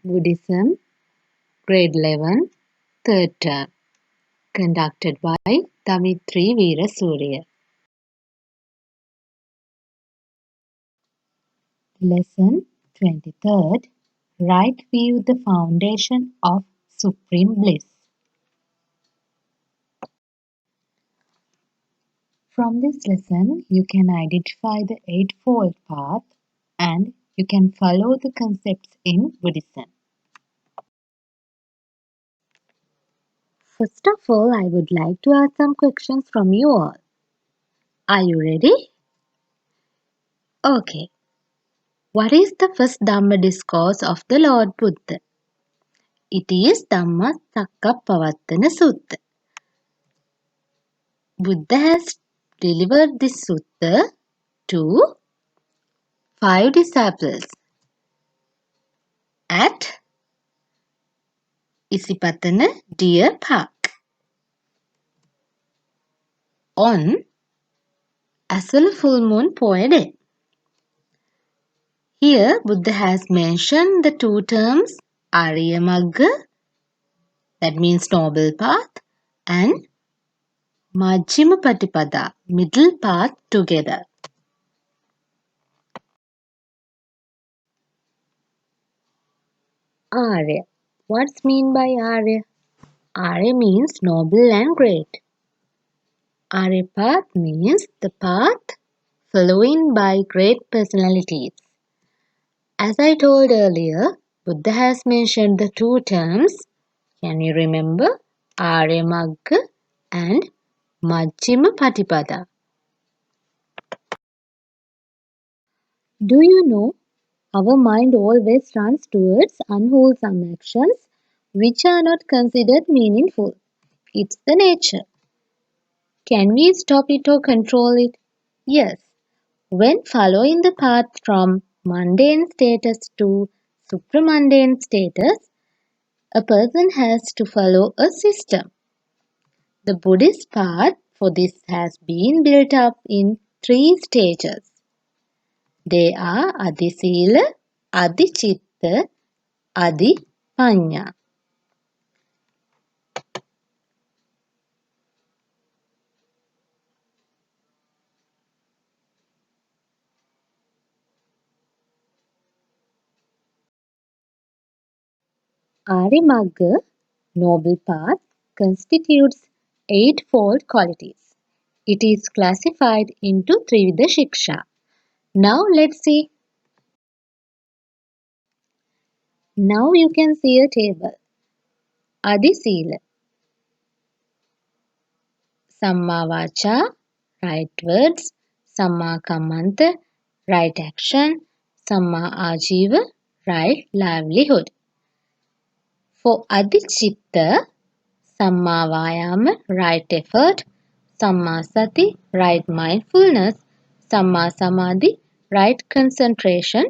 Buddhism, Grade 11, Third Term, conducted by Damitri Veerasurya. Lesson 23rd, Right View, the Foundation of Supreme Bliss. From this lesson, you can identify the Eightfold Path and you can follow the concepts in Buddhism. First of all, I would like to ask some questions from you all. Are you ready? Okay. What is the first Dhamma discourse of the Lord Buddha? It is Dhammacakkappavattana Sutta. Buddha has delivered this sutta to 5 disciples at Isipatana Deer Park on Asala full moon poya day. Here Buddha has mentioned the 2 terms Arya Magga, that means noble path, and Majjhima Patipada, middle path together. Arya. What's mean by Arya? Arya means noble and great. Arya path means the path following by great personalities. As I told earlier, Buddha has mentioned the 2 terms. Can you remember? Arya Magga and Majjhima Patipada. Do you know, our mind always runs towards unwholesome actions which are not considered meaningful. It's the nature. Can we stop it or control it? Yes. When following the path from mundane status to supramundane status, a person has to follow a system. The Buddhist path for this has been built up in 3 stages. They are Adisila, Adichitta, Adipanya. Arimagga, noble path, constitutes 8-fold qualities. It is classified into Trivida Shiksha. Now let's see. Now you can see a table. Adisila. Samma Vacha, right words. Samma Kammanta, right action. Samma Ajiva, right livelihood. For Adichitta, Samma Vayama, right effort. Samma Sati, right mindfulness. Samma Samadhi, right concentration.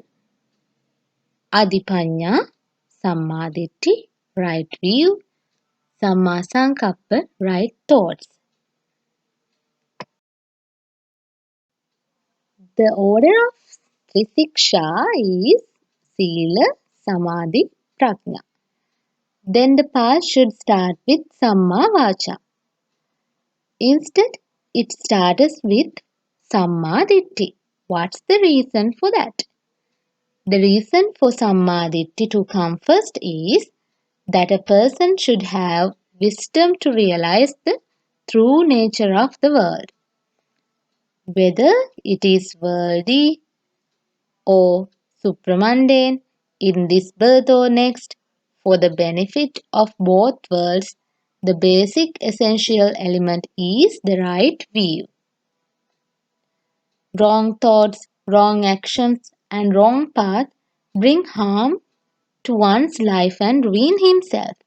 Adipanya, Samma Ditti, right view. Samma Sankappa, right thoughts. The order of Trisiksha is Sila, Samadhi, Prajna. Then the path should start with Samma Vacha. Instead, it starts with Samma Ditti. What's the reason for that? The reason for Samma Ditti to come first is that a person should have wisdom to realize the true nature of the world. Whether it is worldly or supramundane, in this birth or next, for the benefit of both worlds, the basic essential element is the right view. Wrong thoughts, wrong actions, and wrong path bring harm to one's life and ruin himself.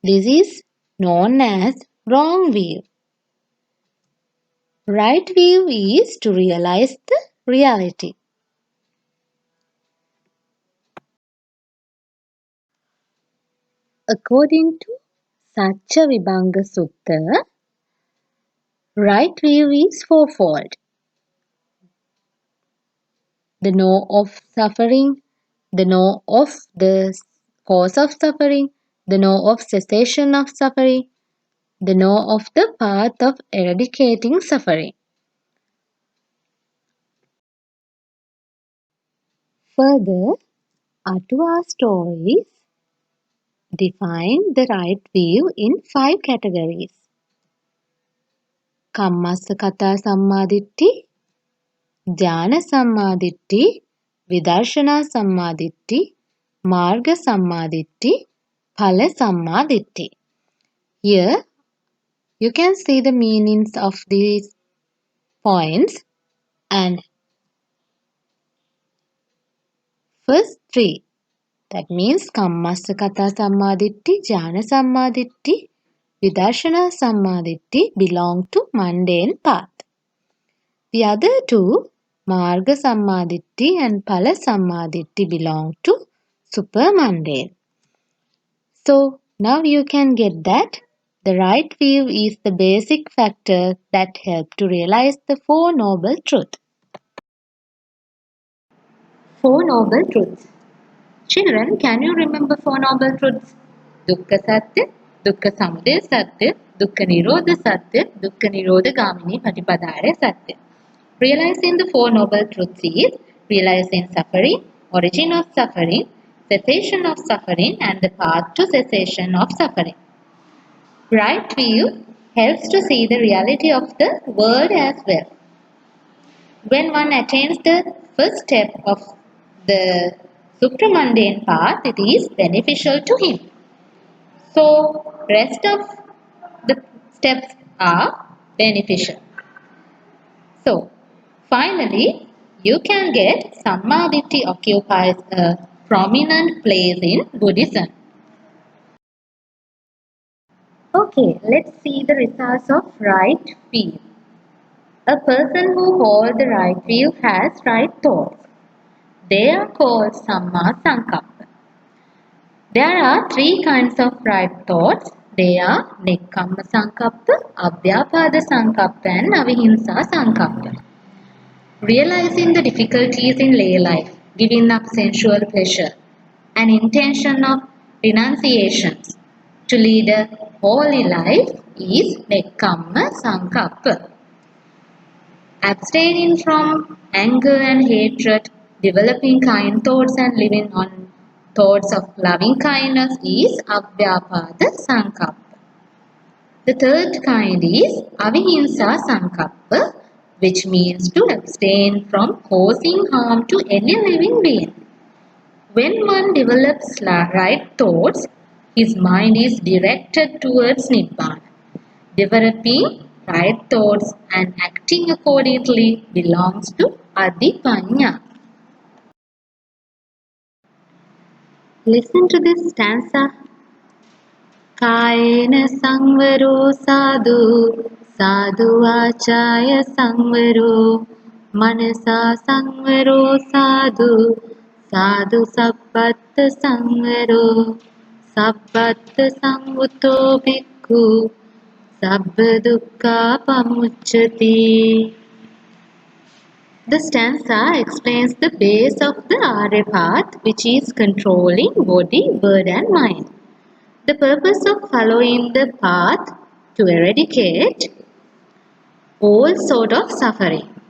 This is known as wrong view. Right view is to realize the reality. According to Satcha Vibhanga Sutta, right view is fourfold. The know of suffering, the know of the cause of suffering, the know of cessation of suffering, the know of the path of eradicating suffering. Further, Atwa stories define the right view in 5 categories. Kammassakata Sammaditthi, Dhyana Sammaditthi, Vidarshana Sammaditthi, Marga Sammaditthi, Phala Sammaditthi. Here you can see the meanings of these points, and first 3, that means Kammassakata Sammaditthi, Jnana Sammaditthi, Vidarshana Sammaditthi belong to mundane path. The other 2, Marga Sammaditthi and Phala Sammaditthi, belong to super mundane. So now you can get that the right view is the basic factor that helps to realize the 4 noble truths. 4 noble truths. Children, can you remember 4 noble truths? Dukkha Satya, Dukkha Samudaya Satya, Dukkha Nirodha Satya, Dukkha Nirodha Gamini Patipadaya Satya. Realizing the 4 noble truths is realizing suffering, origin of suffering, cessation of suffering, and the path to cessation of suffering. Right view helps to see the reality of the world as well. When one attains the first step of the supramundane path, it is beneficial to him. So, rest of the steps are beneficial. So, finally, you can get Sammaditthi occupies a prominent place in Buddhism. Okay, let's see the results of right view. A person who holds the right view has right thoughts. They are called Samma Sankappa. There are 3 kinds of right thoughts. They are Nekkamma Sankappa, Avyapada Sankappa, and Avihimsa Sankappa. Realizing the difficulties in lay life, giving up sensual pleasure, an intention of renunciation to lead a holy life is Nekkamma Sankappa. Abstaining from anger and hatred, developing kind thoughts and living on thoughts of loving kindness is Avyapada Sankappa. The third kind is Avihimsa Sankappa, which means to abstain from causing harm to any living being. When one develops right thoughts, his mind is directed towards Nibbana. Developing right thoughts and acting accordingly belongs to Adipanya. Listen to this stanza. Kayena sangvaro sadhu, sadhu achaya sangvaro, manasa sangvaro sadhu, sadhu sabbatta sangvaro, sabbatta samvuto bhikkhu, sabba dukkha pamucchati. The stanza explains the base of the Arya path, which is controlling body, word and mind. The purpose of following the path to eradicate all sort of suffering.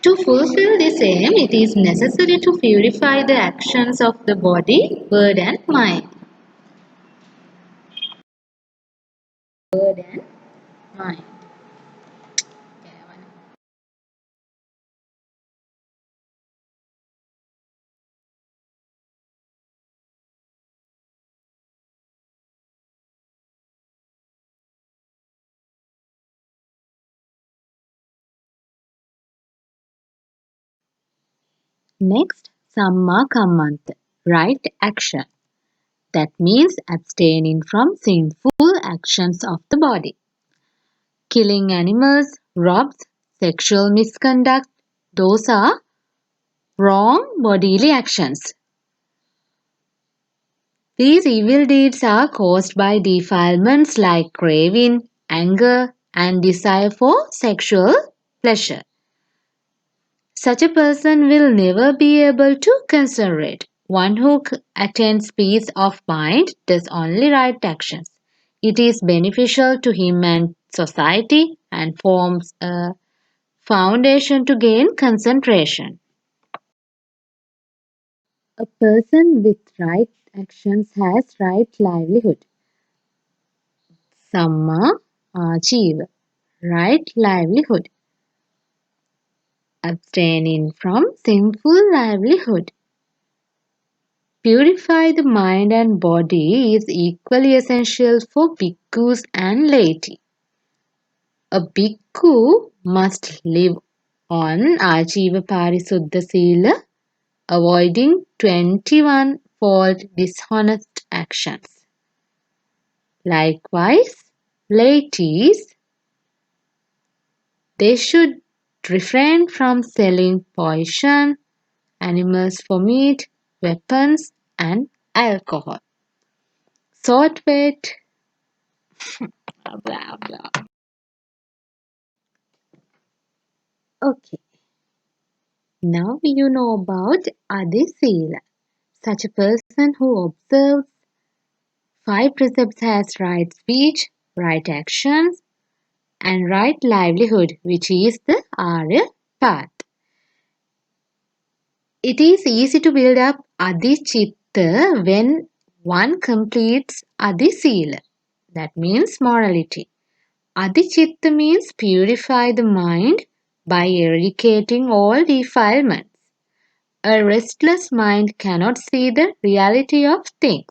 To fulfill this aim, it is necessary to purify the actions of the body, word and mind. Word and mind. Next, Samma Kammanta, right action. That means abstaining from sinful actions of the body. Killing animals, robs, sexual misconduct, those are wrong bodily actions. These evil deeds are caused by defilements like craving, anger, and desire for sexual pleasure. Such a person will never be able to concentrate. One who attains peace of mind does only right actions. It is beneficial to him and society and forms a foundation to gain concentration. A person with right actions has right livelihood. Samma achieve right livelihood. Abstaining from sinful livelihood. Purify the mind and body is equally essential for bhikkhus and laity. A bhikkhu must live on Ajiva Parisuddha Sila, avoiding 21 fault dishonest actions. Likewise, laities, they should refrain from selling poison, animals for meat, weapons, and alcohol. Salt weight, blah blah. Okay, now you know about Adi Sila. Such a person who observes five precepts has right speech, right actions, and right livelihood, which is the Arya path. It is easy to build up Adi Chitta when one completes Adi Sila. That means morality. Adi Chitta means purify the mind by eradicating all defilements. A restless mind cannot see the reality of things.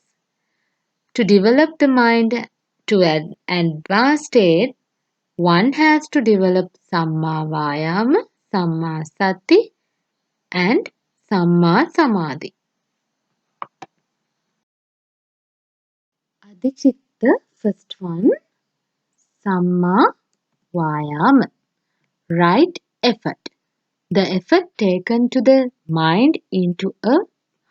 To develop the mind to an advanced state, one has to develop Samma Vayama, Samma Sati, and Samma Samadhi. Adichitta, first one, Samma Vayama, right effort. The effort taken to the mind into a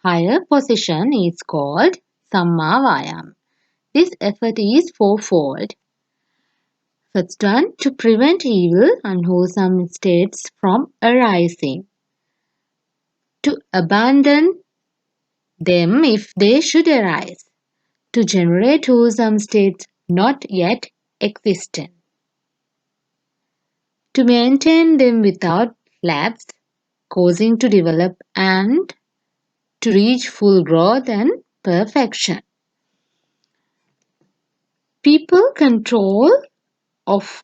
higher position is called Samma Vayama. This effort is fourfold. First one, to prevent evil, unwholesome states from arising. To abandon them if they should arise. To generate wholesome states not yet existent. To maintain them without lapse, causing to develop and to reach full growth and perfection. People control of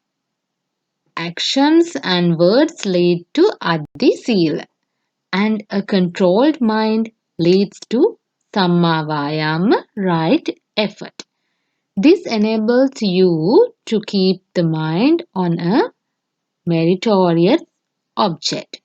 actions and words lead to Adi Sila, and a controlled mind leads to Samma Vayama, right effort. This enables you to keep the mind on a meritorious object.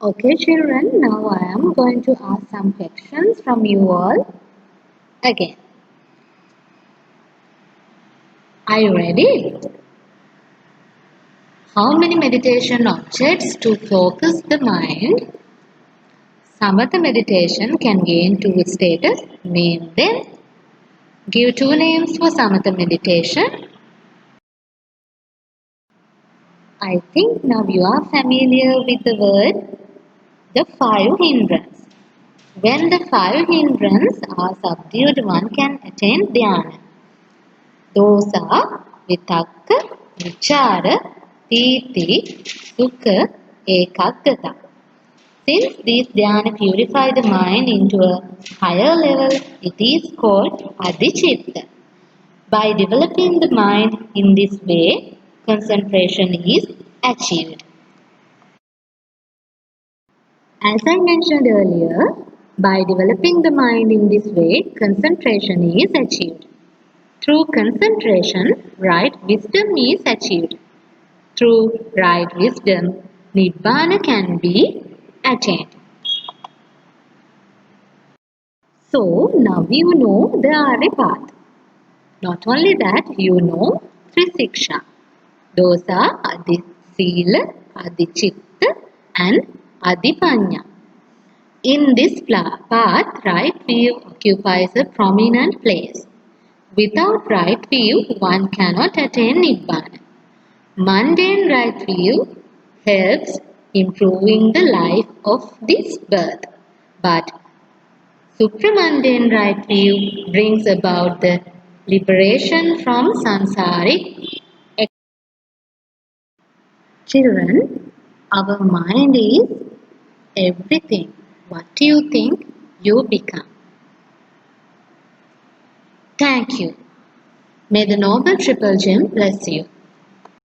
Okay, children, now I am going to ask some questions from you all again. Are you ready? How many meditation objects to focus the mind? Samatha meditation can gain two status. Name them. Give two names for Samatha meditation. I think now you are familiar with the word the five hindrances. When the five hindrances are subdued, one can attain dhyana. Those are vitakka, vichara, piti, sukha, ekaggata. Since these dhyana purify the mind into a higher level, it is called adhichitta. By developing the mind in this way, concentration is achieved. As I mentioned earlier, by developing the mind in this way, concentration is achieved. Through concentration, right wisdom is achieved. Through right wisdom, Nibbana can be attained. So now you know the Arya path. Not only that, you know three Siksha. Those are Adi Sila, Adi Chitta and Adi Panya. In this path, right view occupies a prominent place. Without right view, one cannot attain Nibbana. Mundane right view helps improving the life of this birth, but supramundane right view brings about the liberation from samsaric. Children, our mind is everything. What you think, you become. Thank you. May the Noble Triple Gem bless you.